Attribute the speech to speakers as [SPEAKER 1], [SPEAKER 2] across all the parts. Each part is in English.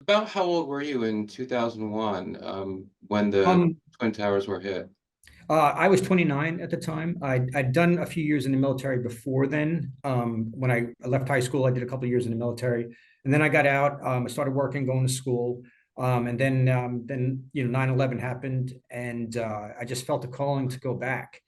[SPEAKER 1] About how old were you in 2001, when the
[SPEAKER 2] Um,
[SPEAKER 1] Twin Towers were hit?
[SPEAKER 2] I was 29 at the time. I'd done a few years in the military before then. When I left high school, I did a couple of years in the military, and then I got out. I started working, going to school, and then 9/11 happened, and I just felt a calling to go back.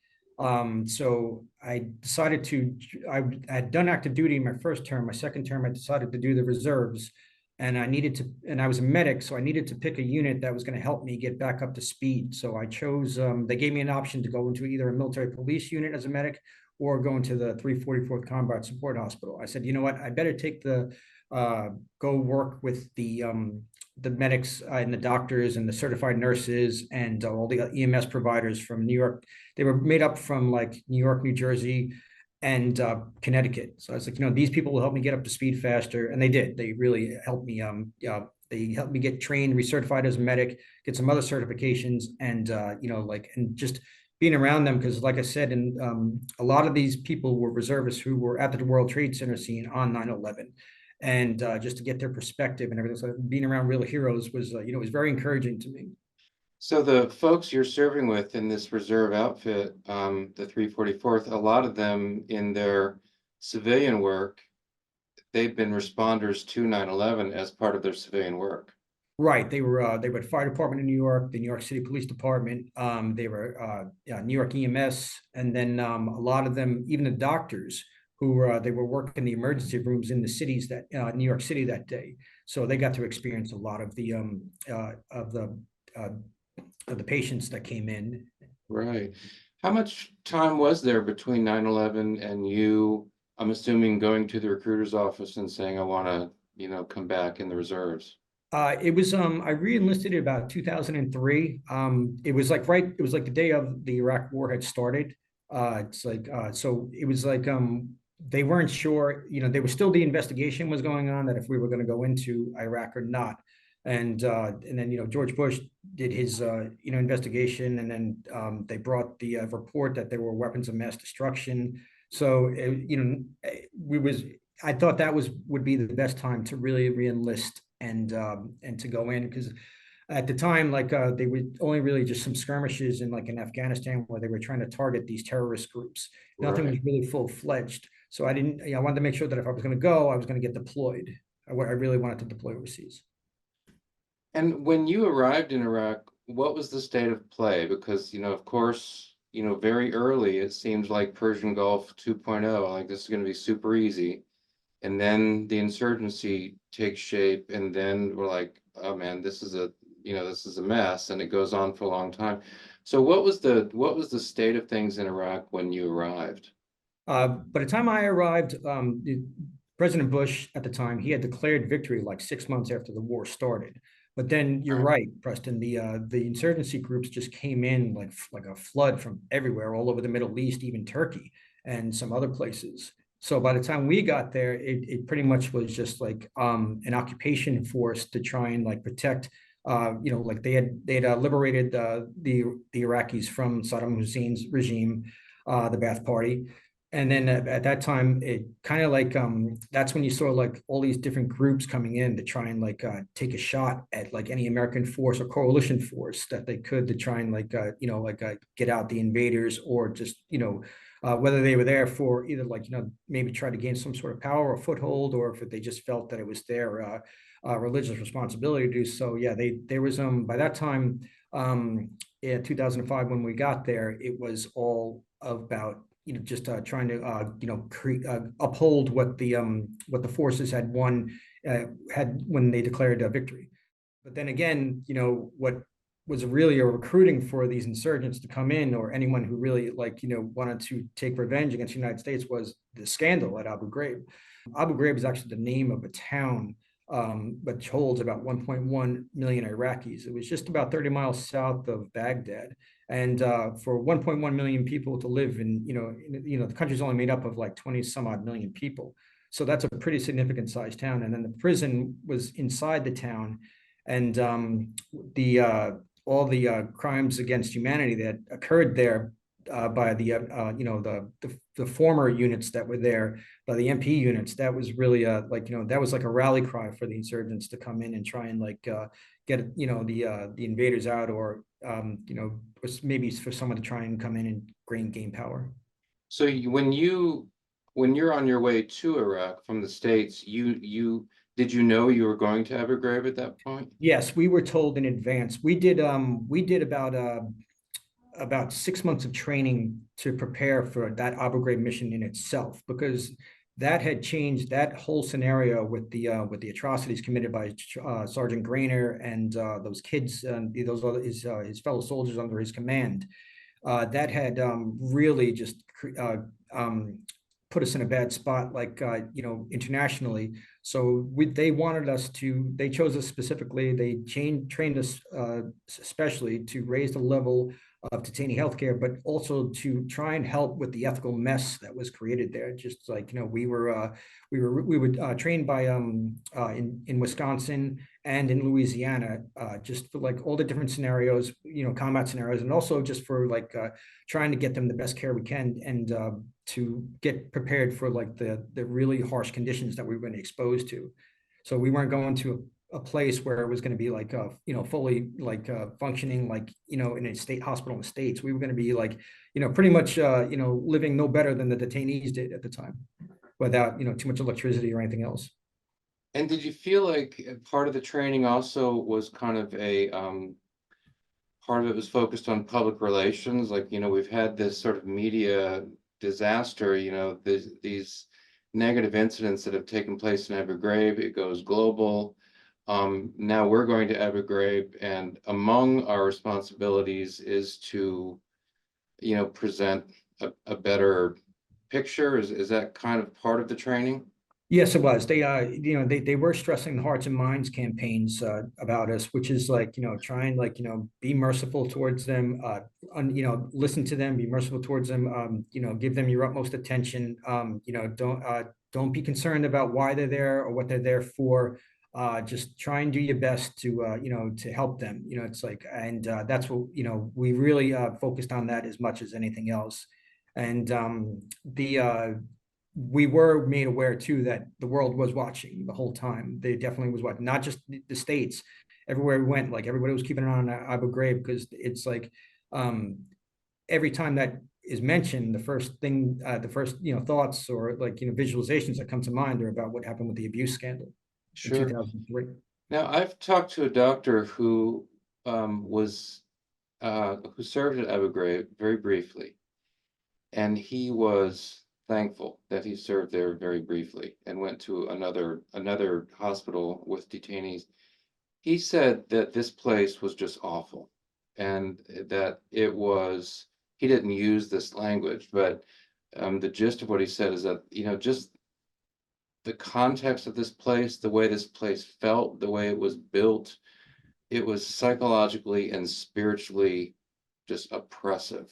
[SPEAKER 2] So I decided to. I had done active duty in my first term. My second term, I decided to do the reserves, and I was a medic, so I needed to pick a unit that was going to help me get back up to speed. So I chose, they gave me an option to go into either a military police unit as a medic or go into the 344th Combat Support Hospital. I said, you know what, I better take go work with the medics and the doctors and the certified nurses and all the EMS providers from New York. They were made up from like New York, New Jersey, and Connecticut. So I was like, these people will help me get up to speed faster, and they did. They really helped me. They helped me get trained, recertified as a medic, get some other certifications, and and just being around them because, like I said, and a lot of these people were reservists who were at the World Trade Center scene on 9/11. And just to get their perspective and everything, so being around real heroes was, was very encouraging to me.
[SPEAKER 1] So the folks you're serving with in this reserve outfit, the 344th, a lot of them in their civilian work, they've been responders to 9/11 as part of their civilian work.
[SPEAKER 2] Right. They were fire department in New York, the New York City Police Department. They were yeah, New York EMS, and then a lot of them, even the doctors who they were working the emergency rooms in the cities that New York City that day. So they got to experience a lot of uh, the patients that came in.
[SPEAKER 1] Right. How much time was there between 9/11 and you, I'm assuming, going to the recruiter's office and saying, I want to, come back in the reserves?
[SPEAKER 2] It was I re-enlisted in about 2003. It was like the day of the Iraq war had started. It's like so it was like they weren't sure, they were still the investigation was going on that if we were going to go into Iraq or not. And then George Bush did his investigation, and then they brought the report that there were weapons of mass destruction. So we was I thought that would be the best time to really re-enlist and to go in because at the time they were only really just some skirmishes in Afghanistan where they were trying to target these terrorist groups. Nothing was
[SPEAKER 1] Right.
[SPEAKER 2] really full-fledged. So I didn't, I wanted to make sure that if I was going to go, I was going to get deployed. I really wanted to deploy overseas.
[SPEAKER 1] And when you arrived in Iraq, what was the state of play? Because, of course, very early it seems like Persian Gulf 2.0, like this is going to be super easy. And then the insurgency takes shape, and then we're like, oh man, this is a mess, and it goes on for a long time. So what was the state of things in Iraq when you arrived?
[SPEAKER 2] By the time I arrived, President Bush at the time, he had declared victory like 6 months after the war started. But then you're
[SPEAKER 1] Right.
[SPEAKER 2] right, Preston. The insurgency groups just came in like a flood from everywhere, all over the Middle East, even Turkey and some other places. So by the time we got there, it pretty much was just like an occupation force to try and like protect. Like they had liberated the Iraqis from Saddam Hussein's regime, the Ba'ath Party, and then at that time it kind of like that's when you saw like all these different groups coming in to try and take a shot at like any American force or coalition force that they could to try and get out the invaders or just whether they were there for either maybe try to gain some sort of power or foothold or if they just felt that it was their religious responsibility to do so. Yeah, there was by that time in 2005 when we got there it was all about just trying to uphold what the forces had won had when they declared victory. But then again, what was really a recruiting for these insurgents to come in or anyone who really wanted to take revenge against the United States was the scandal at Abu Ghraib. Abu Ghraib is actually the name of a town, which holds about 1.1 million Iraqis. It was just about 30 miles south of Baghdad. And for 1.1 million people to live the country's only made up of like 20 some odd million people. So that's a pretty significant sized town. And then the prison was inside the town. And the all the crimes against humanity that occurred there by the the former units that were there, by the MP units. That was really that was like a rally cry for the insurgents to come in and try and get the invaders out, or maybe for someone to try and come in and gain power.
[SPEAKER 1] So when you're on your way to Iraq from the States, you did you know you were going to Abu Ghraib at that point?
[SPEAKER 2] Yes, we were told in advance. We did about 6 months of training to prepare for that Abu Ghraib mission in itself, because that had changed that whole scenario with the atrocities committed by Sergeant Grainer and those kids, those other his fellow soldiers under his command. That had really just put us in a bad spot, internationally. So they chose us specifically. They trained us especially to raise the level of detainee healthcare, but also to try and help with the ethical mess that was created there. Just we were trained by in Wisconsin and in Louisiana, just for like all the different scenarios, combat scenarios, and also just for trying to get them the best care we can, and to get prepared for the really harsh conditions that we were going to be exposed to. So we weren't going to a place where it was going to be fully functioning in a state hospital in the States. We were going to be pretty much living no better than the detainees did at the time, without too much electricity or anything else.
[SPEAKER 1] And did you feel like part of the training also was kind of a part of it was focused on public relations? Like, we've had this sort of media disaster, these negative incidents that have taken place in Abu Ghraib. It goes global. Now we're going to Abu Ghraib, and among our responsibilities is to, present a better picture. Is that kind of part of the training?
[SPEAKER 2] Yes, it was. They were stressing the hearts and minds campaigns about us, which is try and be merciful towards them, listen to them, be merciful towards them, give them your utmost attention. Don't be concerned about why they're there or what they're there for. Just try and do your best to help them. And that's what we really focused on that as much as anything else. And the we were made aware too that the world was watching the whole time. They definitely was watching, not just the States. Everywhere we went, everybody was keeping an eye on Abu Ghraib, because it's um, every time that is mentioned, the first thoughts or visualizations that come to mind are about what happened with the abuse scandal in
[SPEAKER 1] Sure.
[SPEAKER 2] 2003.
[SPEAKER 1] Now, I've talked to a doctor who was who served at Abu Ghraib very briefly, and he was thankful that he served there very briefly and went to another hospital with detainees. He said that this place was just awful, and that it was, he didn't use this language, but the gist of what he said is that, just the context of this place, the way this place felt, the way it was built, it was psychologically and spiritually just oppressive.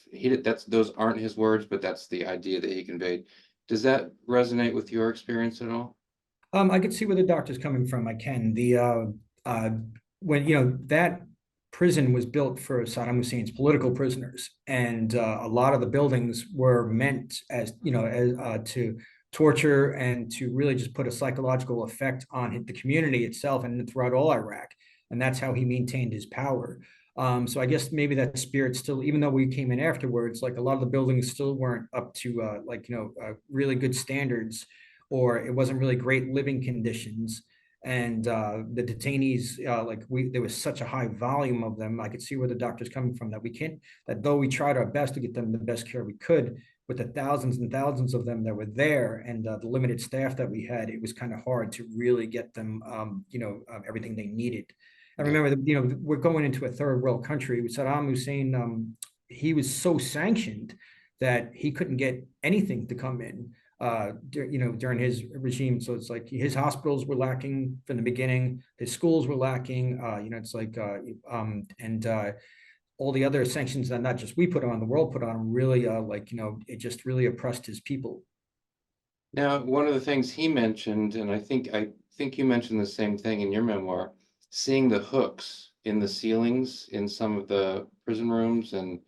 [SPEAKER 1] Those aren't his words, but that's the idea that he conveyed. Does that resonate with your experience at all?
[SPEAKER 2] I could see where the doctor's coming from. I can. Uh, when that prison was built for Saddam Hussein's political prisoners, and a lot of the buildings were meant as to torture and to really just put a psychological effect on the community itself and throughout all Iraq. And that's how he maintained his power. So I guess maybe that spirit still, even though we came in afterwards, a lot of the buildings still weren't up to really good standards, or it wasn't really great living conditions. And the detainees, there was such a high volume of them. I could see where the doctor's coming from, that we can't, that though we tried our best to get them the best care we could, with the thousands and thousands of them that were there, and the limited staff that we had, it was kind of hard to really get them, everything they needed. I
[SPEAKER 1] Yeah.
[SPEAKER 2] remember that, we're going into a third world country. Saddam Hussein, he was so sanctioned that he couldn't get anything to come in, during his regime. So it's like his hospitals were lacking from the beginning. His schools were lacking. And all the other sanctions that not just we put on, the world put on, really, it just really oppressed his people.
[SPEAKER 1] Now, one of the things he mentioned, and I think you mentioned the same thing in your memoir, seeing the hooks in the ceilings in some of the prison rooms, and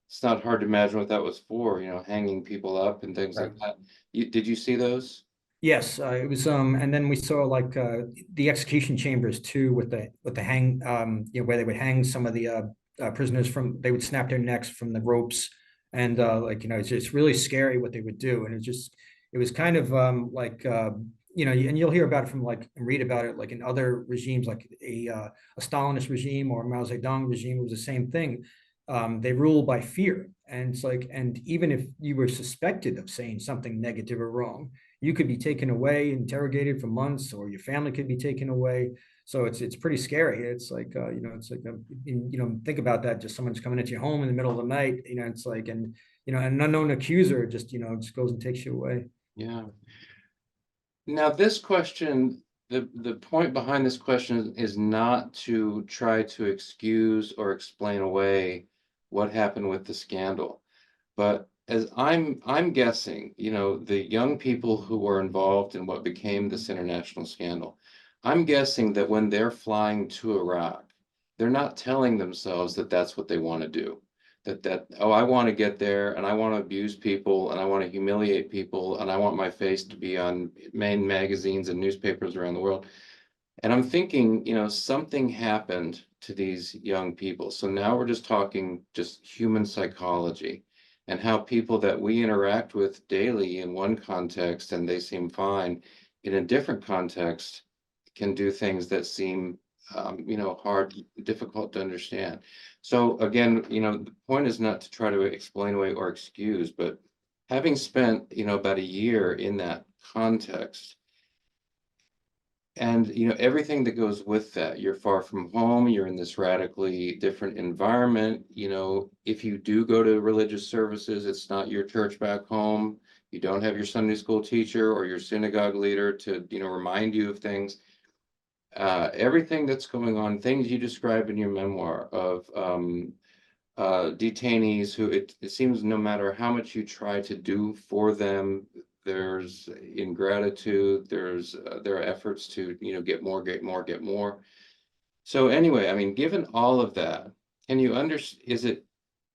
[SPEAKER 1] it's not hard to imagine what that was for, hanging people up and things like
[SPEAKER 2] Right.
[SPEAKER 1] that. Did you see those?
[SPEAKER 2] Yes, it was, and then we saw like the execution chambers too, with the hang, where they would hang some of the prisoners from, they would snap their necks from the ropes, and like it's really scary what they would do, and it was kind of and you'll hear about it from like and read about it like in other regimes, like a Stalinist regime or a Mao Zedong regime. It was the same thing. They rule by fear, and it's like, and even if you were suspected of saying something negative or wrong, you could be taken away, interrogated for months, or your family could be taken away. So it's pretty scary. It's like it's like think about that. Just someone's coming into your home in the middle of the night. It's like, and an unknown accuser just just goes and takes you away.
[SPEAKER 1] Yeah. Now, this question, the point behind this question is not to try to excuse or explain away what happened with the scandal. But as I'm guessing, the young people who were involved in what became this international scandal, I'm guessing that when they're flying to Iraq, they're not telling themselves that that's what they want to do. Oh, I want to get there and I want to abuse people and I want to humiliate people and I want my face to be on main magazines and newspapers around the world. And I'm thinking, something happened to these young people. So now we're just talking just human psychology and how people that we interact with daily in one context and they seem fine, in a different context can do things that seem, hard, difficult to understand. So again, the point is not to try to explain away or excuse, but having spent, about a year in that context, and everything that goes with that, you're far from home, you're in this radically different environment. If you do go to religious services, it's not your church back home. You don't have your Sunday school teacher or your synagogue leader to remind you of things. Everything that's going on, things you describe in your memoir of detainees who, it seems no matter how much you try to do for them, there's ingratitude, there are efforts to get more, get more, get more. So anyway, I mean, given all of that, is it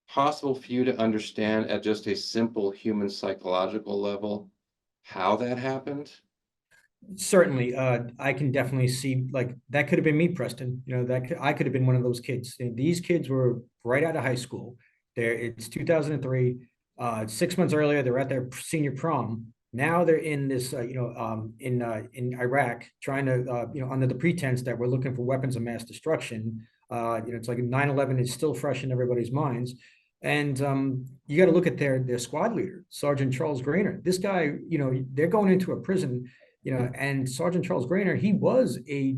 [SPEAKER 1] possible for you to understand at just a simple human psychological level how that happened?
[SPEAKER 2] Certainly, I can definitely see like that could have been me, Preston. I could have been one of those kids. These kids were right out of high school. It's 2003. 6 months earlier, they're at their senior prom. Now they're in this, in Iraq, trying to, under the pretense that we're looking for weapons of mass destruction. It's like 9/11 is still fresh in everybody's minds. And you got to look at their squad leader, Sergeant Charles Grainer. This guy, they're going into a prison, and Sergeant Charles Grainer, he was a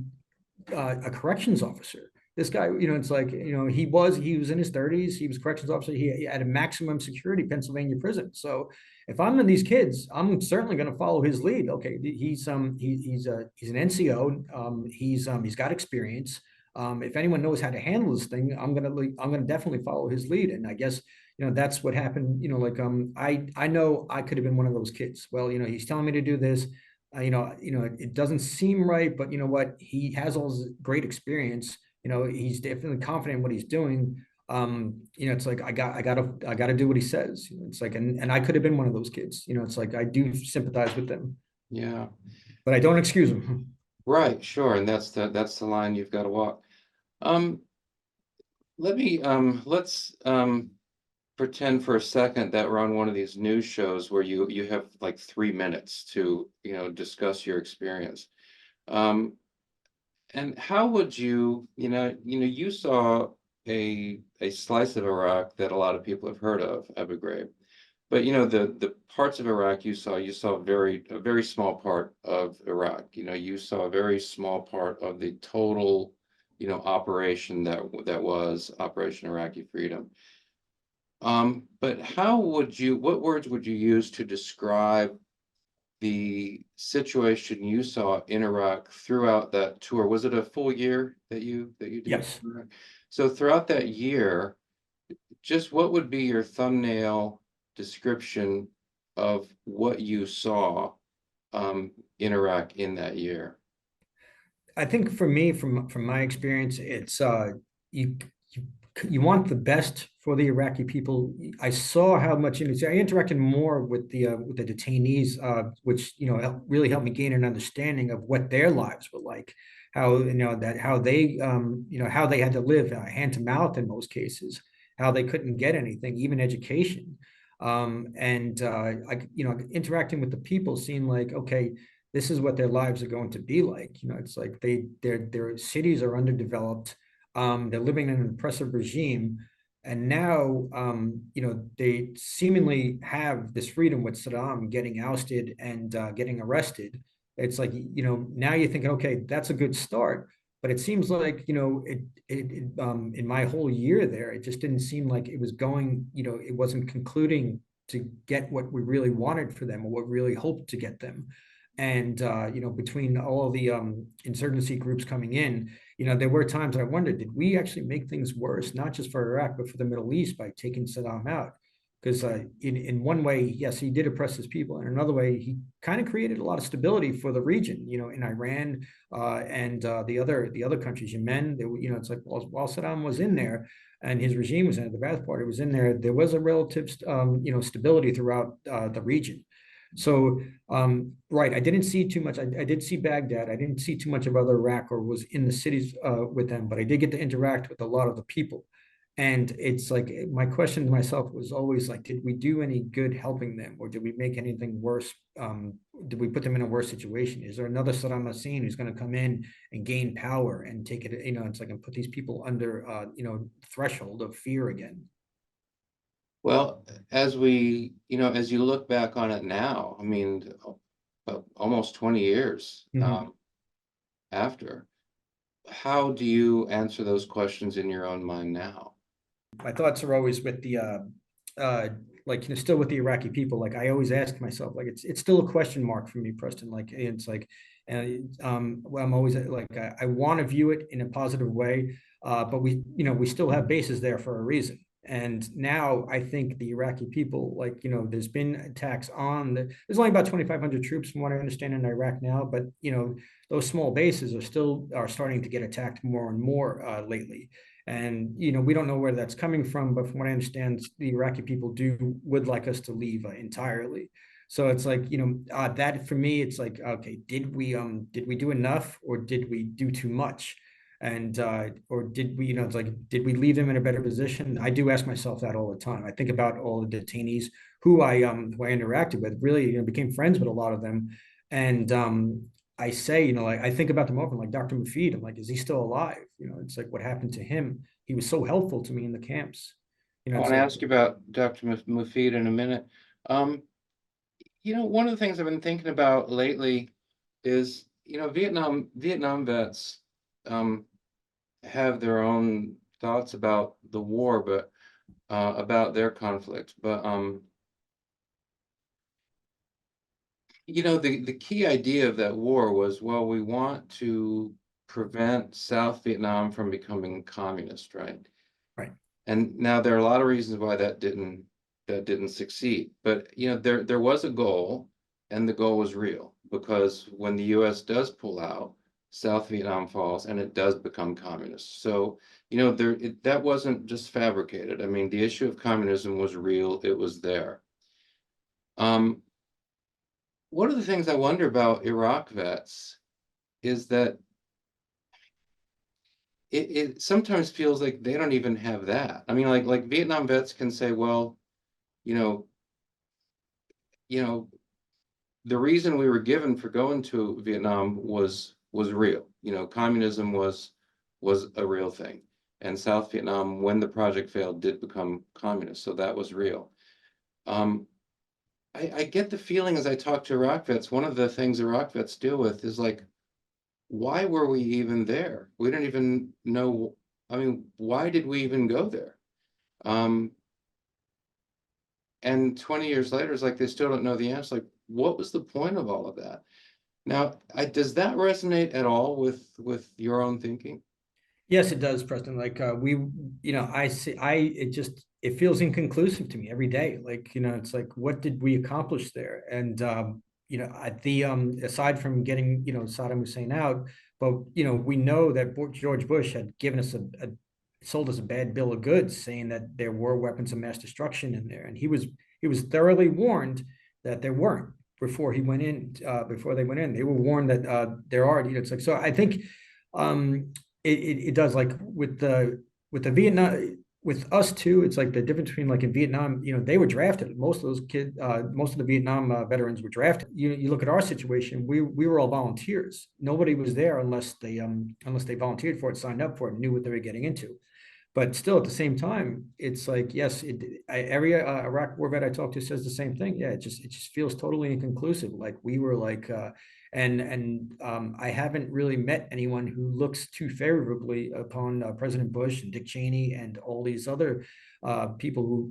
[SPEAKER 2] corrections officer. This guy, it's like, he was in his 30s. He was a corrections officer. He had a maximum security Pennsylvania prison. So if I'm in these kids, I'm certainly going to follow his lead. Okay, he's an NCO. He's got experience. If anyone knows how to handle this thing, I'm gonna definitely follow his lead. And I guess that's what happened. Like I know I could have been one of those kids. Well, he's telling me to do this. It doesn't seem right, but you know what? He has all this great experience. He's definitely confident in what he's doing. It's like I gotta do what he says. It's like, and I could have been one of those kids. It's like I do sympathize with them,
[SPEAKER 1] Yeah,
[SPEAKER 2] but I don't excuse them.
[SPEAKER 1] right, sure. And that's the line you've got to walk. Um, let's pretend for a second that we're on one of these news shows where you have like 3 minutes to discuss your experience. Um, and how would you saw a slice of Iraq that a lot of people have heard of, Abu Ghraib. But the parts of Iraq you saw a very small part of Iraq. You saw a very small part of the total operation that was Operation Iraqi Freedom. But what words would you use to describe the situation you saw in Iraq throughout that tour? Was it a full year that you did?
[SPEAKER 2] Yes.
[SPEAKER 1] So throughout that year, just what would be your thumbnail description of what you saw in Iraq in that year?
[SPEAKER 2] I think for me, from my experience, it's you you want the best for the Iraqi people. I saw how much, I interacted more with the detainees, which really helped me gain an understanding of what their lives were like, how that how they how they had to live hand to mouth in most cases, how they couldn't get anything, even education. And interacting with the people seemed like, okay, this is what their lives are going to be like. It's like their cities are underdeveloped. They're living in an oppressive regime, and now they seemingly have this freedom with Saddam getting ousted and getting arrested. It's like now you're thinking, okay, that's a good start, but it seems like in my whole year there, it just didn't seem like it was going. It wasn't concluding to get what we really wanted for them or what we really hoped to get them. And between all the insurgency groups coming in, there were times I wondered, did we actually make things worse, not just for Iraq, but for the Middle East by taking Saddam out? Because in one way, yes, he did oppress his people. In another way, he kind of created a lot of stability for the region, in Iran and the other countries, Yemen. It's like while Saddam was in there and his regime was in the Ba'ath Party was in there, there was a relative, stability throughout the region. So, right, I didn't see too much. I did see Baghdad. I didn't see too much of other Iraq or was in the cities with them, but I did get to interact with a lot of the people. And it's like my question to myself was always like, did we do any good helping them, or did we make anything worse? Did we put them in a worse situation? Is there another Saddam Hussein who's going to come in and gain power and take it? It's like and put these people under threshold of fear again.
[SPEAKER 1] Well, as you look back on it now, I mean, almost 20 years
[SPEAKER 2] Mhm.
[SPEAKER 1] after, how do you answer those questions in your own mind now?
[SPEAKER 2] My thoughts are always with the still with the Iraqi people. Like I always ask myself, like it's still a question mark for me, Preston. Like it's like, well, I'm always like I want to view it in a positive way, but we still have bases there for a reason. And now I think the Iraqi people, like there's been attacks on there's only about 2,500 troops from what I understand in Iraq now, but those small bases are starting to get attacked more and more lately. And we don't know where that's coming from, but from what I understand, the Iraqi people would like us to leave entirely. So it's like that for me, it's like, okay, did we do enough or did we do too much? And or did we it's like did we leave them in a better position? I do ask myself that all the time. I think about all the detainees who I interacted with, really became friends with a lot of them. And I say, I think about them often, like Dr. Mufid. I'm like, is he still alive? It's like what happened to him. He was so helpful to me in the camps.
[SPEAKER 1] I
[SPEAKER 2] It's
[SPEAKER 1] want to
[SPEAKER 2] like,
[SPEAKER 1] ask you about Dr. Mufid in a minute. Um, one of the things I've been thinking about lately is, Vietnam vets um, have their own thoughts about the war, but about their conflict. But the key idea of that war was, well, we want to prevent South Vietnam from becoming communist, right?
[SPEAKER 2] right.
[SPEAKER 1] And now there are a lot of reasons why that didn't succeed. But there was a goal, and the goal was real, because when the US does pull out, South Vietnam falls and it does become communist. So, that wasn't just fabricated. I mean, the issue of communism was real, it was there. Um, one of the things I wonder about Iraq vets is that it sometimes feels like they don't even have that. I mean, like Vietnam vets can say, well, you know, you know, the reason we were given for going to Vietnam was real. Communism was a real thing. And South Vietnam, when the project failed, did become communist. So that was real. Um, I get the feeling as I talk to Iraq vets, one of the things Iraq vets deal with is like, why were we even there? We don't even know. I mean, why did we even go there? Um, and 20 years later, it's like they still don't know the answer. Like, what was the point of all of that? Now, does that resonate at all with your own thinking?
[SPEAKER 2] Yes, it does, Preston. Like I see, it feels inconclusive to me every day. Like, it's like, what did we accomplish there? And at the aside from getting, Saddam Hussein out, but we know that George Bush had given us a sold us a bad bill of goods, saying that there were weapons of mass destruction in there, and he was thoroughly warned that there weren't before he went in. Before they went in, they were warned that there are. It's like, so. I think it does, like with the Vietnam, with us too. It's like the difference between, like, in Vietnam, they were drafted. Most of those kids, most of the Vietnam veterans were drafted. You look at our situation, we were all volunteers. Nobody was there unless they volunteered for it, signed up for it, knew what they were getting into. But still, at the same time, it's like, yes, every Iraq war vet I talk to says the same thing. Yeah, it just feels totally inconclusive. Like we were like, I haven't really met anyone who looks too favorably upon President Bush and Dick Cheney and all these other people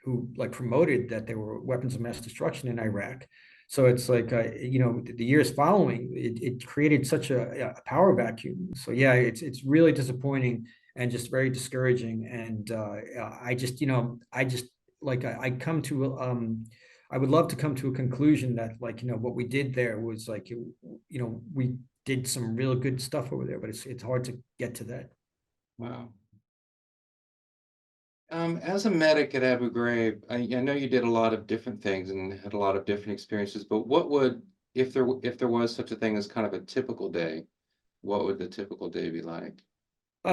[SPEAKER 2] who like promoted that there were weapons of mass destruction in Iraq. So it's like, the years following, it created such a power vacuum. So yeah, it's really disappointing and just very discouraging. And I come to I would love to come to a conclusion that, like, what we did there was like, we did some real good stuff over there, but it's hard to get to that.
[SPEAKER 1] Wow. As a medic at Abu Ghraib, I know you did a lot of different things and had a lot of different experiences, but what would, if there was such a thing as kind of a typical day, what would the typical day be like?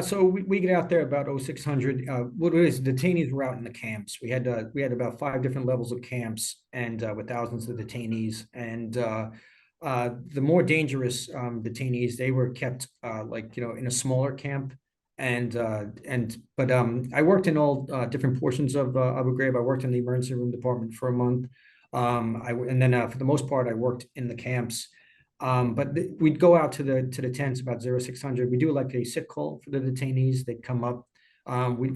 [SPEAKER 2] So we get out there about 0600. What it is, detainees were out in the camps. We had about 5 different levels of camps, and with thousands of detainees. And the more dangerous detainees, they were kept like, in a smaller camp. But I worked in all different portions of Abu Ghraib. I worked in the emergency room department for a month. And then for the most part, I worked in the camps. But we'd go out to the tents about 0600. We do like a sit call for the detainees. They'd come up. We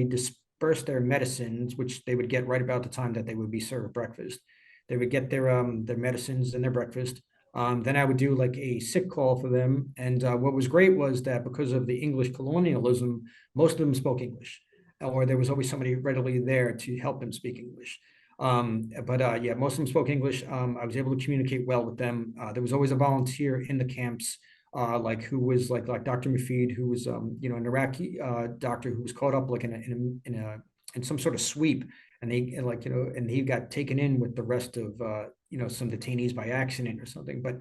[SPEAKER 2] disperse their medicines, which they would get right about the time that they would be served breakfast. They would get their medicines and their breakfast. Then I would do like a sick call for them. And what was great was that because of the English colonialism, most of them spoke English, or there was always somebody readily there to help them speak English. But yeah, most of them spoke English. I was able to communicate well with them. There was always a volunteer in the camps, like who was like Dr. Mufid, who was an Iraqi doctor who was caught up like in some sort of sweep, and he got taken in with the rest of some detainees by accident or something. But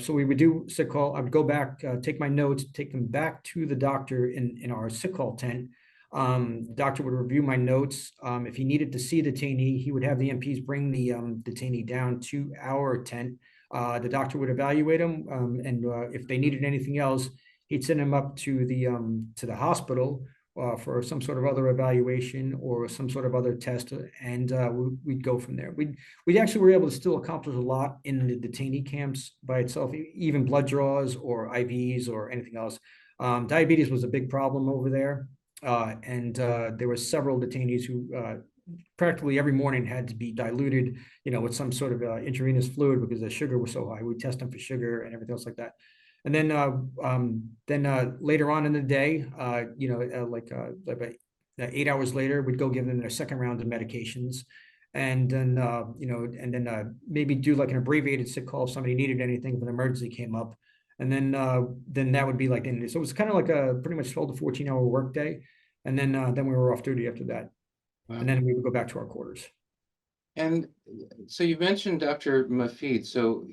[SPEAKER 2] so we would do sick call. I would go back, take my notes, take them back to the doctor in our sick call tent. Doctor would review my notes. If he needed to see a detainee, he would have the MPs bring the detainee down to our tent. The doctor would evaluate him, and if they needed anything else, he'd send him up to the hospital for some sort of other evaluation or some sort of other test, and we'd go from there. We actually were able to still accomplish a lot in the detainee camps by itself, even blood draws or IVs or anything else. Diabetes was a big problem over there. And there were several detainees who practically every morning had to be diluted, with some sort of intravenous fluid because the sugar was so high. We test them for sugar and everything else like that. And then later on in the day, like about 8 hours later, we'd go give them their second round of medications. And then maybe do like an abbreviated sick call if somebody needed anything if an emergency came up. And then that would be like the end of it. So it was kind of like a pretty much 12 to 14 hour work day. And then we were off duty after that. And
[SPEAKER 1] Wow.
[SPEAKER 2] then we would go back to our quarters.
[SPEAKER 1] And so you mentioned Dr. Mafid. So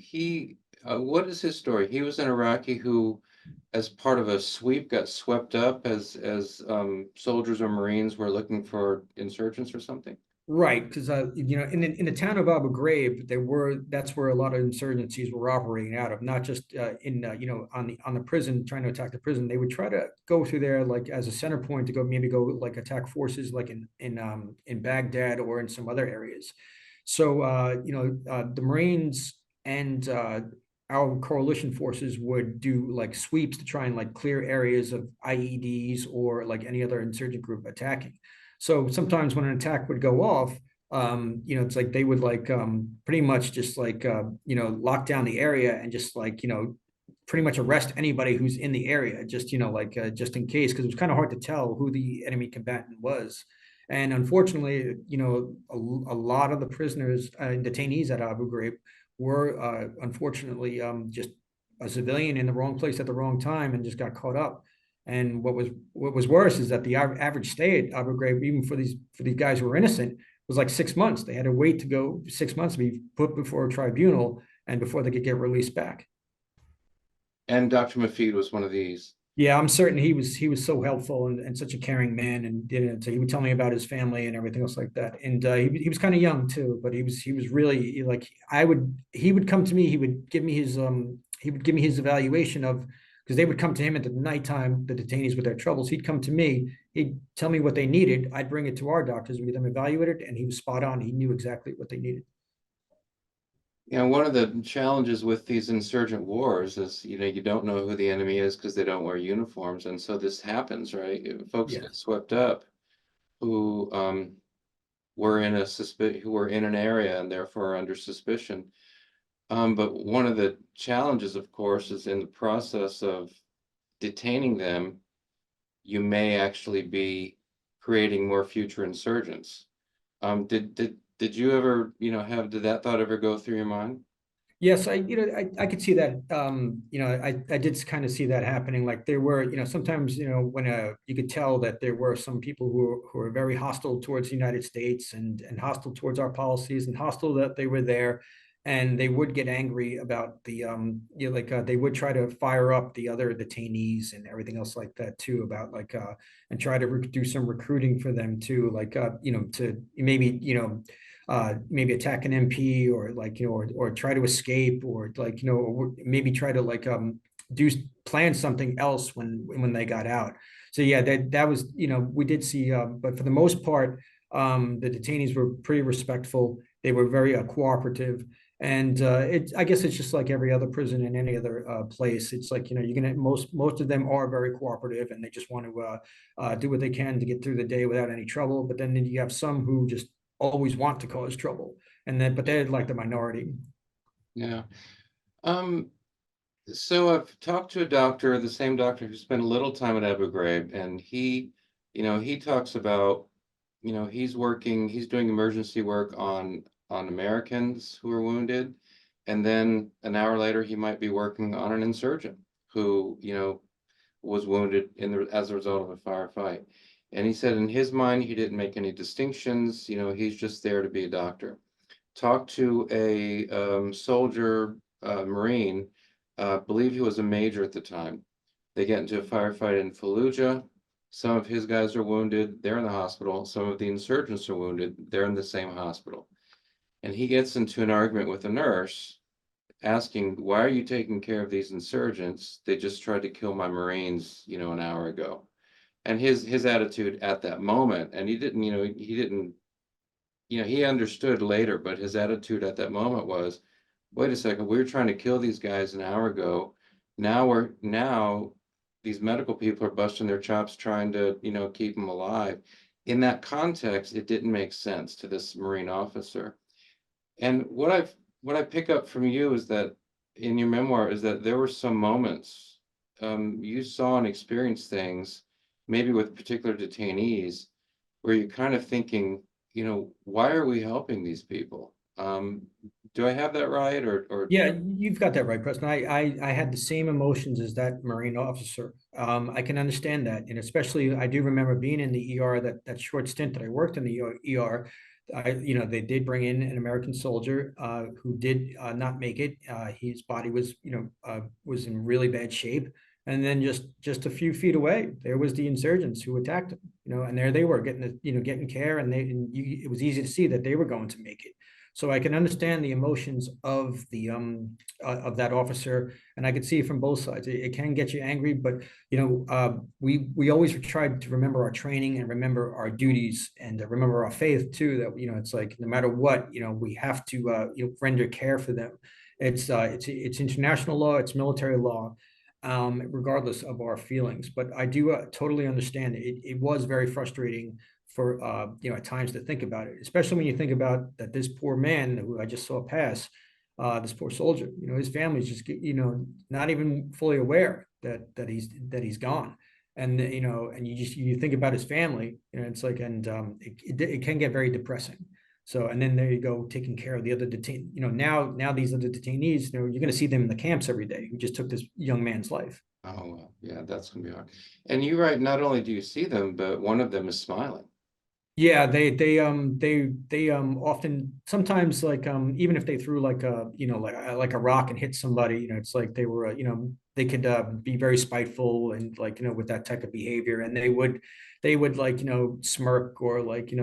[SPEAKER 1] what is his story? He was an Iraqi who, as part of a sweep, got swept up as soldiers or Marines were looking for insurgents or something.
[SPEAKER 2] Right, because in the town of Abu Ghraib, that's where a lot of insurgencies were operating out of, not just on the prison, trying to attack the prison. They would try to go through there like as a center point to go like attack forces like in Baghdad or in some other areas. So the Marines and our coalition forces would do like sweeps to try and like clear areas of IEDs or like any other insurgent group attacking. So sometimes when an attack would go off, it's like they would like pretty much just like lock down the area and just like pretty much arrest anybody who's in the area, just just in case, because it was kind of hard to tell who the enemy combatant was. And unfortunately, a lot of the prisoners and detainees at Abu Ghraib were unfortunately just a civilian in the wrong place at the wrong time and just got caught up. And what was worse is that the average stay at Abu Ghraib, even for these guys who were innocent, was like 6 months. They had to wait to go 6 months to be put before a tribunal and before they could get released back.
[SPEAKER 1] And Dr. Mafid was one of these.
[SPEAKER 2] Yeah, I'm certain he was so helpful and such a caring man, and so he would tell me about his family and everything else like that. And he was kind of young too, but he was really like he would come to me, he would give me his evaluation of, because they would come to him at the nighttime, the detainees with their troubles. He'd come to me, he'd tell me what they needed. I'd bring it to our doctors, we'd get them evaluated, and he was spot on. He knew exactly what they needed.
[SPEAKER 1] One of the challenges with these insurgent wars is, you don't know who the enemy is because they don't wear uniforms, and so this happens, right? Folks
[SPEAKER 2] Yeah.
[SPEAKER 1] get swept up who were who were in an area and therefore are under suspicion. But one of the challenges, of course, is in the process of detaining them, you may actually be creating more future insurgents. Did you ever, did that thought ever go through your mind?
[SPEAKER 2] Yes, I could see that. I did kind of see that happening. Like there were, sometimes, when you could tell that there were some people who were very hostile towards the United States and hostile towards our policies and hostile that they were there, and they would get angry about they would try to fire up the other detainees and everything else like that too, about and try to do some recruiting for them too, to maybe attack an MP, or or try to escape, or or maybe try to do plan something else when they got out. So yeah, that was, we did see, but for the most part, the detainees were pretty respectful. They were very cooperative. And I guess it's just like every other prison in any other place. It's like, you're gonna most of them are very cooperative, and they just want to do what they can to get through the day without any trouble. But then you have some who just always want to cause trouble, but they're like the minority.
[SPEAKER 1] Yeah. Um, so I've talked to a doctor, the same doctor who spent a little time at Abu Ghraib, and he talks about, he's doing emergency work on Americans who are wounded, and then an hour later he might be working on an insurgent who, was wounded as a result of a firefight. And he said in his mind he didn't make any distinctions, he's just there to be a doctor. Talked to a soldier, Marine, believe he was a major at the time. They get into a firefight in Fallujah. Some of his guys are wounded, they're in the hospital. Some of the insurgents are wounded, they're in the same hospital. And he gets into an argument with a nurse asking, why are you taking care of these insurgents? They just tried to kill my Marines, an hour ago. And his attitude at that moment, and he understood later, but his attitude at that moment was, wait a second, we were trying to kill these guys an hour ago. Now these medical people are busting their chops trying to, keep them alive. In that context, it didn't make sense to this Marine officer. And what I pick up from you is that in your memoir is that there were some moments you saw and experienced things, maybe with particular detainees, where you're kind of thinking, why are we helping these people? Do I have that right, or
[SPEAKER 2] Yeah, you've got that right, Preston. I had the same emotions as that Marine officer. I can understand that, and especially I do remember being in the ER, that short stint that I worked in the ER. They did bring in an American soldier who did not make it. His body was in really bad shape, and then just a few feet away, there was the insurgents who attacked him. And there they were getting care, and it was easy to see that they were going to make it. So I can understand the emotions of the of that officer, and I could see it from both sides. It can get you angry, but we always tried to remember our training and remember our duties and remember our faith too. That it's like no matter what, we have to render care for them. It's international law, it's military law, regardless of our feelings. But I do totally understand it. It was very frustrating for at times to think about it, especially when you think about that this poor man who I just saw pass, this poor soldier, his family's just not even fully aware that he's gone. And and you think about his family, it's like, and it can get very depressing. So, and then there you go, taking care of the other now these other detainees, you're going to see them in the camps every day who just took this young man's life.
[SPEAKER 1] Oh, well, yeah, that's gonna be hard. And you're right, not only do you see them, but one of them is smiling.
[SPEAKER 2] Yeah, they often sometimes like even if they threw like a like a rock and hit somebody, it's like they were they could be very spiteful and like with that type of behavior, and they would like smirk or like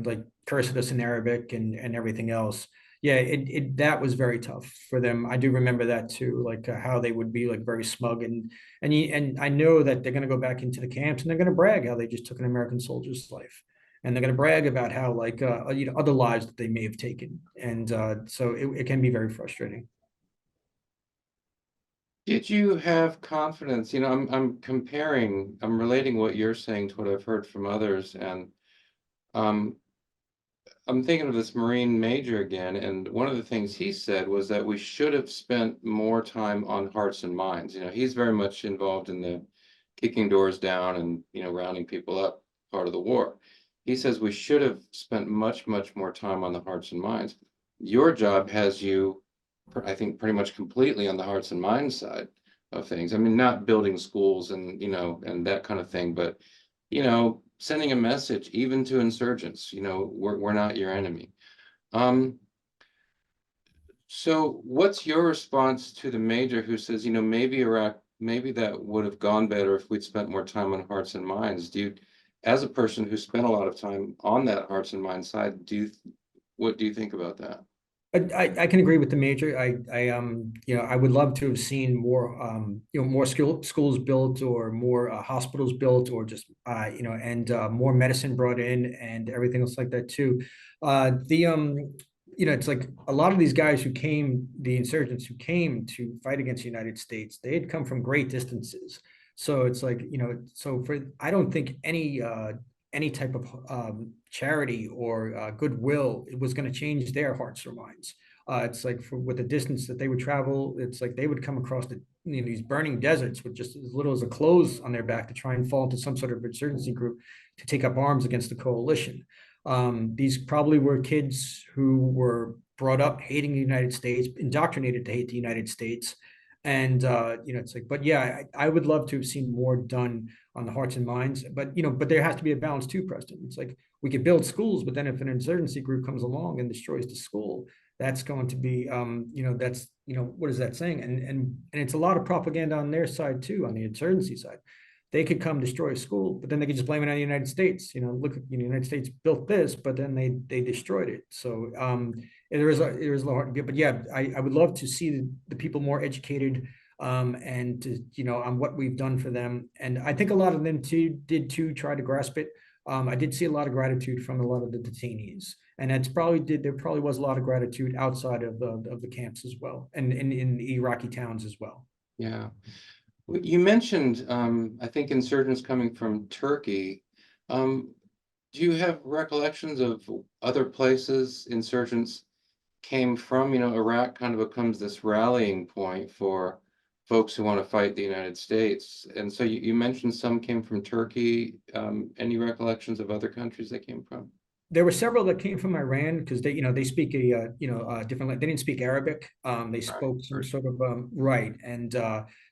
[SPEAKER 2] like curse at us in Arabic and everything else. Yeah, it that was very tough for them. I do remember that too, like how they would be like very smug and I know that they're going to go back into the camps and they're going to brag how they just took an American soldier's life, and they're going to brag about how like other lives that they may have taken, and so it can be very frustrating.
[SPEAKER 1] Did you have confidence? I'm relating what you're saying to what I've heard from others, and um, I'm thinking of this Marine major again, and one of the things he said was that we should have spent more time on hearts and minds. He's very much involved in the kicking doors down and, rounding people up part of the war. He says we should have spent much, much more time on the hearts and minds. Your job has you, I think, pretty much completely on the hearts and minds side of things. I mean, not building schools and, and that kind of thing, but sending a message even to insurgents, we're not your enemy. Um, so what's your response to the major who says, maybe Iraq, maybe that would have gone better if we'd spent more time on hearts and minds? As a person who spent a lot of time on that hearts and minds side, what do you think about that?
[SPEAKER 2] I can agree with the major. I would love to have seen more more schools built or more hospitals built or just and more medicine brought in and everything else like that too. The It's like a lot of these guys who came, the insurgents who came to fight against the United States, they had come from great distances. So it's like, so for I don't think any type of charity or goodwill, it was going to change their hearts or minds. It's like with the distance that they would travel, it's like they would come across these burning deserts with just as little as a clothes on their back to try and fall into some sort of insurgency group to take up arms against the coalition. These probably were kids who were brought up hating the United States, indoctrinated to hate the United States. And it's like, but yeah, I would love to have seen more done on the hearts and minds. But there has to be a balance too, Preston. It's like we could build schools, but then if an insurgency group comes along and destroys the school, that's going to be, that's, what is that saying? And it's a lot of propaganda on their side too, on the insurgency side. They could come destroy a school, but then they could just blame it on the United States. Look, the United States built this, but then they destroyed it. So there is a lot hard to get, but yeah, I would love to see the people more educated and to, on what we've done for them. And I think a lot of them did try to grasp it. I did see a lot of gratitude from a lot of the detainees, and there probably was a lot of gratitude outside of the camps as well, and in the Iraqi towns as well.
[SPEAKER 1] Yeah. Well, you mentioned, I think insurgents coming from Turkey. Um, do you have recollections of other places insurgents came from? Iraq kind of becomes this rallying point for folks who want to fight the United States. And so you mentioned some came from Turkey. Any recollections of other countries they came from?
[SPEAKER 2] There were several that came from Iran because they speak a different. They didn't speak Arabic. They
[SPEAKER 1] Right,
[SPEAKER 2] spoke some
[SPEAKER 1] Persian.
[SPEAKER 2] sort of right, and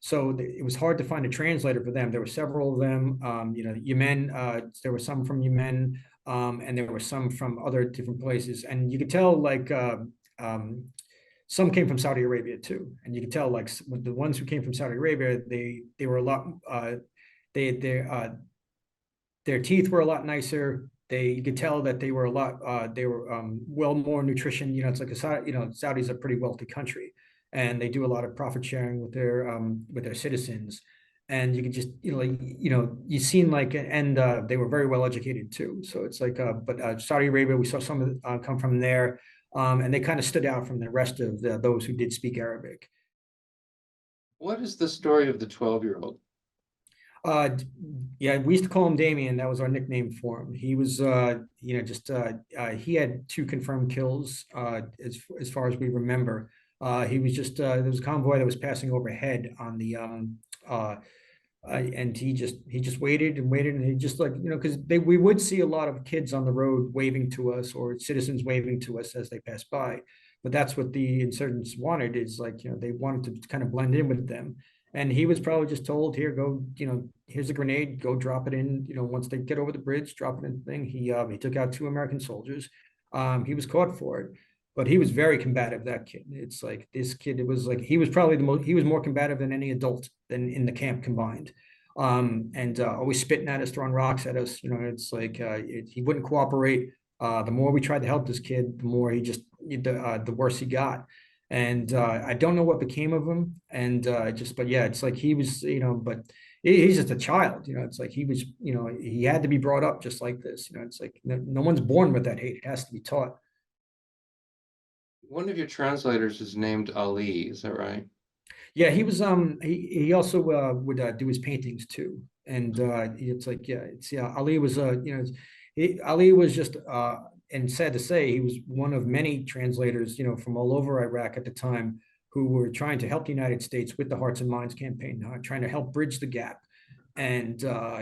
[SPEAKER 2] so it was hard to find a translator for them. There were several of them. Yemen. There were some from Yemen, and there were some from other different places, and you could tell like some came from Saudi Arabia too, and you could tell like with the ones who came from Saudi Arabia, they were a lot. They their teeth were a lot nicer. You could tell that they were well more nutrition. It's like Saudi's a pretty wealthy country, and they do a lot of profit sharing with their citizens. And you could just you seen like, and they were very well educated too. So it's like but Saudi Arabia, we saw some come from there, and they kind of stood out from the rest of those who did speak Arabic.
[SPEAKER 1] What is the story of the 12-year-old?
[SPEAKER 2] Uh, yeah, we used to call him Damien. That was our nickname for him. He was, just he had two confirmed kills, as far as we remember. He was just there was a convoy that was passing overhead on the and he just waited and waited, and he just like because they we would see a lot of kids on the road waving to us or citizens waving to us as they passed by, but that's what the insurgents wanted, is like they wanted to kind of blend in with them, And he was probably just told, here, go, here's a grenade, go drop it in, once they get over the bridge, drop it in the thing. He took out two American soldiers. He was caught for it, but he was very combative, that kid. It's like this kid, it was like he was probably he was more combative than any adult than in the camp combined. And always spitting at us, throwing rocks at us. It's like he wouldn't cooperate. The more we tried to help this kid, the more the worse he got. And I don't know what became of him. And but yeah, it's like he was, but he's just a child. It's like he was, he had to be brought up just like this. It's like no one's born with that hate. It has to be taught.
[SPEAKER 1] One of your translators is named Ali, is that right?
[SPEAKER 2] Yeah, he was he also would do his paintings too. And it's like, yeah, it's yeah, Ali was Ali was just and sad to say, he was one of many translators, from all over Iraq at the time, who were trying to help the United States with the Hearts and Minds campaign, trying to help bridge the gap. And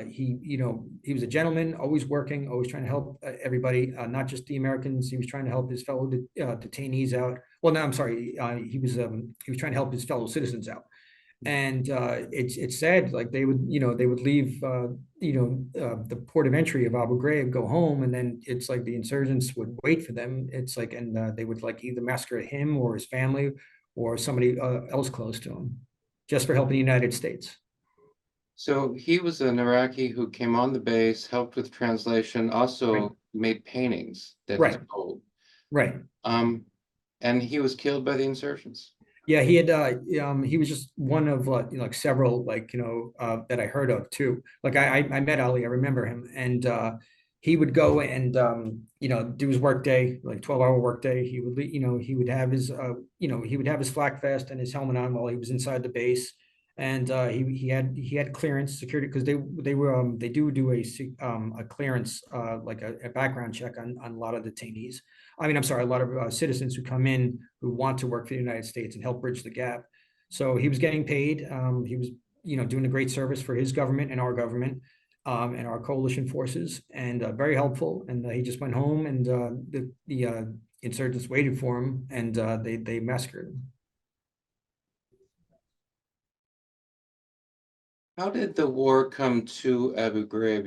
[SPEAKER 2] he was a gentleman, always working, always trying to help everybody, not just the Americans. He was trying to help his fellow detainees out. Well, no, I'm sorry. He was trying to help his fellow citizens out. And it's sad, like they would leave the port of entry of Abu Ghraib, go home, and then it's like the insurgents would wait for them. It's like, and they would like either massacre him or his family or somebody else close to him, just for helping the United States.
[SPEAKER 1] So he was an Iraqi who came on the base, helped with translation,
[SPEAKER 2] Right,
[SPEAKER 1] also made paintings that he
[SPEAKER 2] right,
[SPEAKER 1] sold.
[SPEAKER 2] right.
[SPEAKER 1] Um, and he was killed by the insurgents.
[SPEAKER 2] Yeah, he was just one of like several, like, that I heard of too. Like I met Ali, I remember him. And he would go and do his work day, like 12-hour work day. He would have his he would have his flak vest and his helmet on while he was inside the base. And he had clearance, security, because they do a clearance, like a background check on a lot of detainees. I mean, I'm sorry, a lot of citizens who come in who want to work for the United States and help bridge the gap. So he was getting paid. He was, doing a great service for his government and our government, and our coalition forces, and very helpful. And he just went home, and the insurgents waited for him, and they massacred him.
[SPEAKER 1] How did the war come to Abu Ghraib?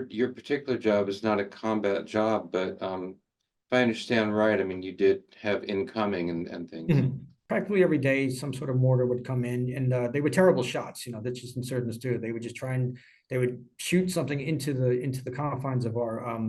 [SPEAKER 1] Your particular job is not a combat job, but if I understand right, I mean, you did have incoming and things.
[SPEAKER 2] Mhm. Practically every day, some sort of mortar would come in, and they were terrible shots. That's just insurgents too. They would just try and they would shoot something into the confines of our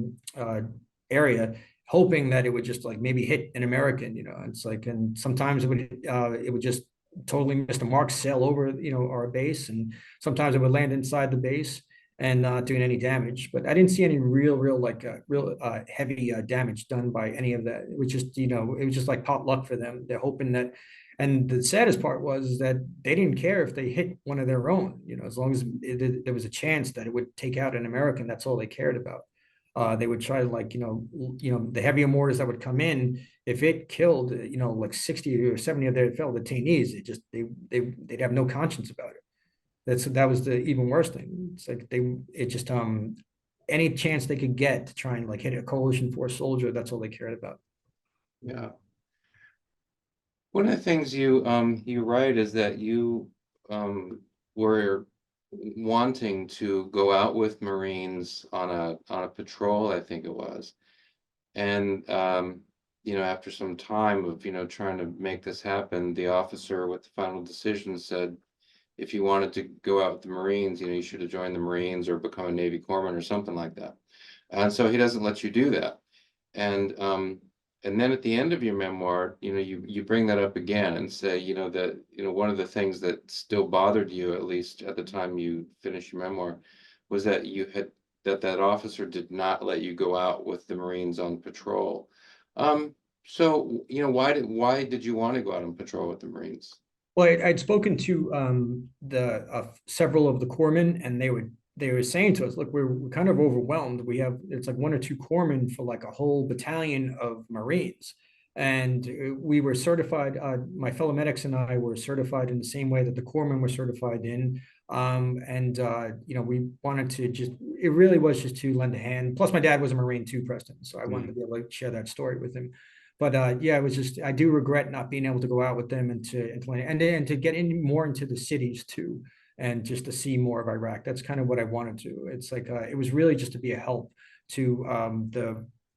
[SPEAKER 2] area, hoping that it would just like maybe hit an American. It's like, and sometimes it would just totally miss the mark, sail over our base, and sometimes it would land inside the base and not doing any damage. But I didn't see any real like real heavy damage done by any of that. It was just it was just like pot luck for them. They're hoping that. And the saddest part was that they didn't care if they hit one of their own. As long as there was a chance that it would take out an American. That's all they cared about. They would try to, like, the heavier mortars that would come in. If it killed like 60 or 70 of their fellow detainees, they'd have no conscience about it. That was the even worse thing. It's like it just any chance they could get to try and like hit a coalition force soldier, that's all they cared about.
[SPEAKER 1] Yeah. One of the things you write is that you were wanting to go out with Marines on a patrol, I think it was. And after some time of trying to make this happen, the officer with the final decision said, if you wanted to go out with the Marines, you should have joined the Marines or become a Navy corpsman or something like that. And so he doesn't let you do that. And then at the end of your memoir, you bring that up again and say, that one of the things that still bothered you, at least at the time you finished your memoir, was that that officer did not let you go out with the Marines on patrol. So why did you want to go out on patrol with the Marines?
[SPEAKER 2] Well, I'd spoken to the several of the corpsmen, and they were saying to us, look, we're kind of overwhelmed. It's like one or two corpsmen for like a whole battalion of Marines. And we were certified, my fellow medics and I were certified in the same way that the corpsmen were certified in. And we wanted to it really was just to lend a hand. Plus my dad was a Marine too, Preston. So I wanted to be able to share that story with him. But yeah, it was just I do regret not being able to go out with them and then to get in more into the cities too, and just to see more of Iraq. That's kind of what I wanted to. It's like it was really just to be a help to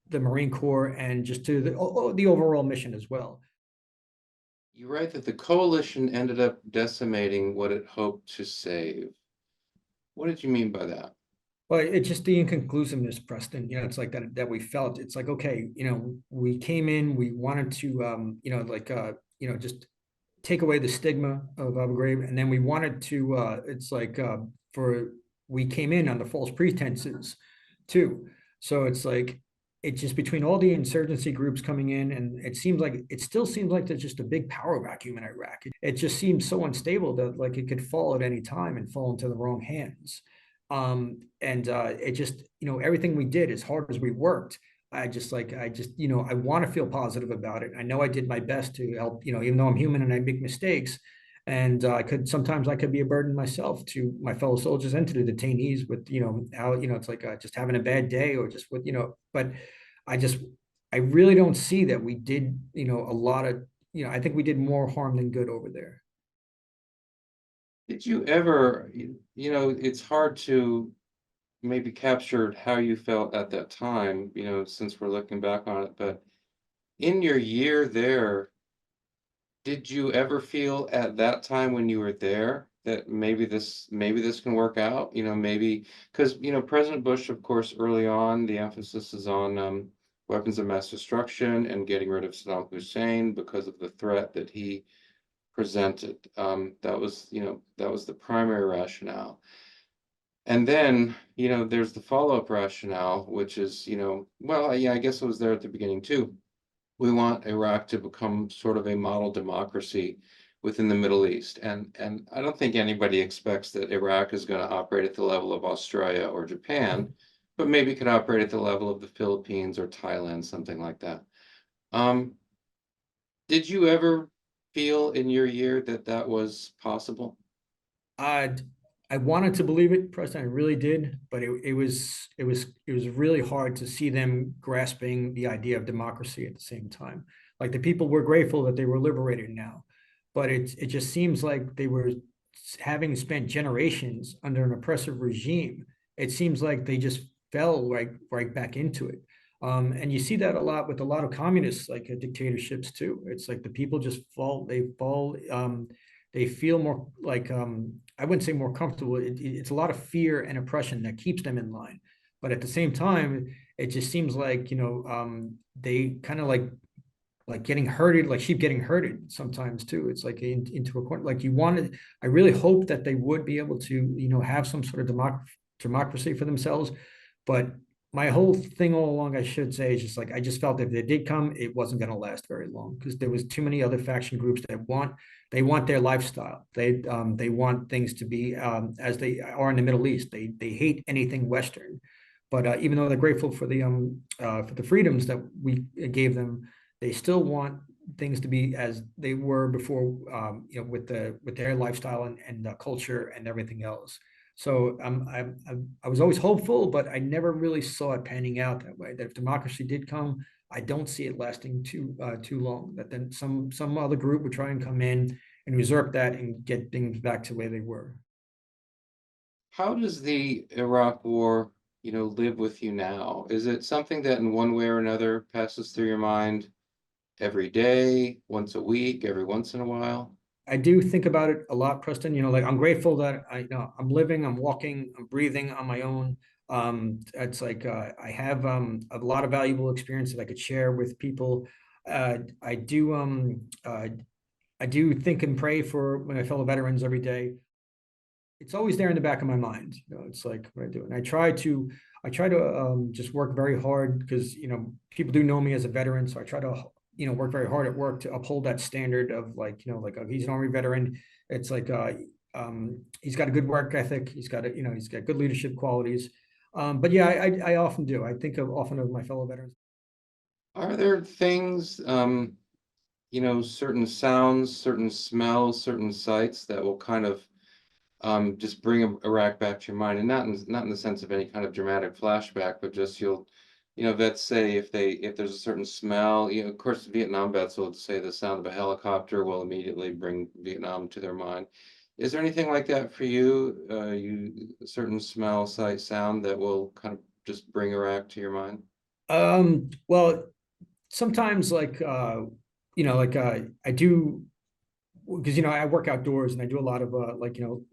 [SPEAKER 2] the Marine Corps and just to the overall mission as well.
[SPEAKER 1] You write that the coalition ended up decimating what it hoped to save. What did you mean by that?
[SPEAKER 2] Well, it's just the inconclusiveness, Preston. It's like that we felt. It's like, okay, we came in, we wanted to just take away the stigma of Abu Ghraib, and then we wanted to it's like for we came in on the false pretenses too. So it's like it's just between all the insurgency groups coming in, and it still seems like there's just a big power vacuum in Iraq. It just seems so unstable that like it could fall at any time and fall into the wrong hands. And it just, everything we did, as hard as we worked, I want to feel positive about it. I know I did my best to help, even though I'm human and I make mistakes. And sometimes I could be a burden myself to my fellow soldiers and to the detainees with, how, it's like just having a bad day or just with, but I just, I really don't see that we did, a lot of, I think we did more harm than good over there.
[SPEAKER 1] Did you ever, it's hard to maybe capture how you felt at that time, since we're looking back on it, but in your year there, did you ever feel at that time when you were there that maybe this can work out? Maybe because President Bush, of course, early on, the emphasis is on weapons of mass destruction and getting rid of Saddam Hussein because of the threat that he presented. That was the primary rationale. And then, there's the follow-up rationale, which is, well, yeah, I guess it was there at the beginning too. We want Iraq to become sort of a model democracy within the Middle East. And I don't think anybody expects that Iraq is going to operate at the level of Australia or Japan, but maybe could operate at the level of the Philippines or Thailand, something like that. Um, did you ever feel in your year that that was possible?
[SPEAKER 2] I I wanted to believe it, Preston. I really did, but it was really hard to see them grasping the idea of democracy at the same time. Like the people were grateful that they were liberated now, but it just seems like they were having spent generations under an oppressive regime. It seems like they just fell right back into it. And you see that a lot with a lot of communists, like dictatorships too. It's like the people just fall, they feel more like I wouldn't say more comfortable. It's a lot of fear and oppression that keeps them in line. But at the same time, it just seems like they kind of like getting herded, like sheep getting herded sometimes too. It's like into a corner. Like you wanted, I really hope that they would be able to have some sort of democracy for themselves. But my whole thing all along, I should say, is just like I just felt that if they did come, it wasn't going to last very long because there was too many other faction groups that want their lifestyle. They want things to be as they are in the Middle East. They hate anything Western. But even though they're grateful for the freedoms that we gave them, they still want things to be as they were before, with their lifestyle and culture and everything else. So I was always hopeful, but I never really saw it panning out that way. That if democracy did come, I don't see it lasting too long. That then some other group would try and come in and usurp that and get things back to where they were.
[SPEAKER 1] How does the Iraq War, live with you now? Is it something that in one way or another passes through your mind every day, once a week, every once in a while?
[SPEAKER 2] I do think about it a lot, Preston. Like I'm grateful that I'm living, I'm walking, I'm breathing on my own. It's like I have a lot of valuable experience that I could share with people. I do I do think and pray for my fellow veterans every day. It's always there in the back of my mind. It's like what I do, and I try to just work very hard because people do know me as a veteran, so I try to work very hard at work to uphold that standard of like he's an Army veteran. It's like he's got a good work ethic. He's got good leadership qualities. But yeah, I often do. I think often of my fellow veterans.
[SPEAKER 1] Are there things, certain sounds, certain smells, certain sights that will kind of just bring Iraq back to your mind, and not in the sense of any kind of dramatic flashback, but just vets say if there's a certain smell, of course, Vietnam vets will say the sound of a helicopter will immediately bring Vietnam to their mind. Is there anything like that for you? A certain smell, sight, sound that will kind of just bring Iraq to your mind?
[SPEAKER 2] Well, sometimes I do, because I work outdoors and I do a lot of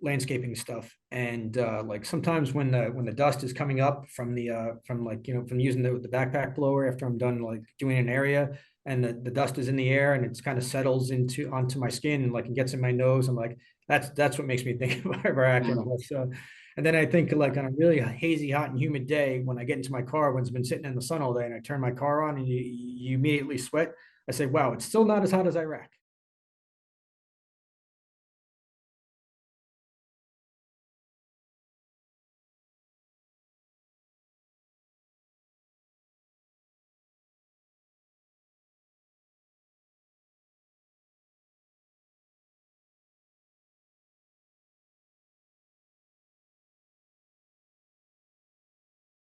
[SPEAKER 2] landscaping stuff, and like sometimes when the dust is coming up from the from from using the backpack blower after I'm done like doing an area, and the dust is in the air and it's kind of settles into onto my skin and like it gets in my nose. I'm like, that's what makes me think of Iraq. And so, and then I think like on a really hazy, hot and humid day, when I get into my car when it's been sitting in the sun all day and I turn my car on and you immediately sweat, I say, wow, it's still not as hot as Iraq.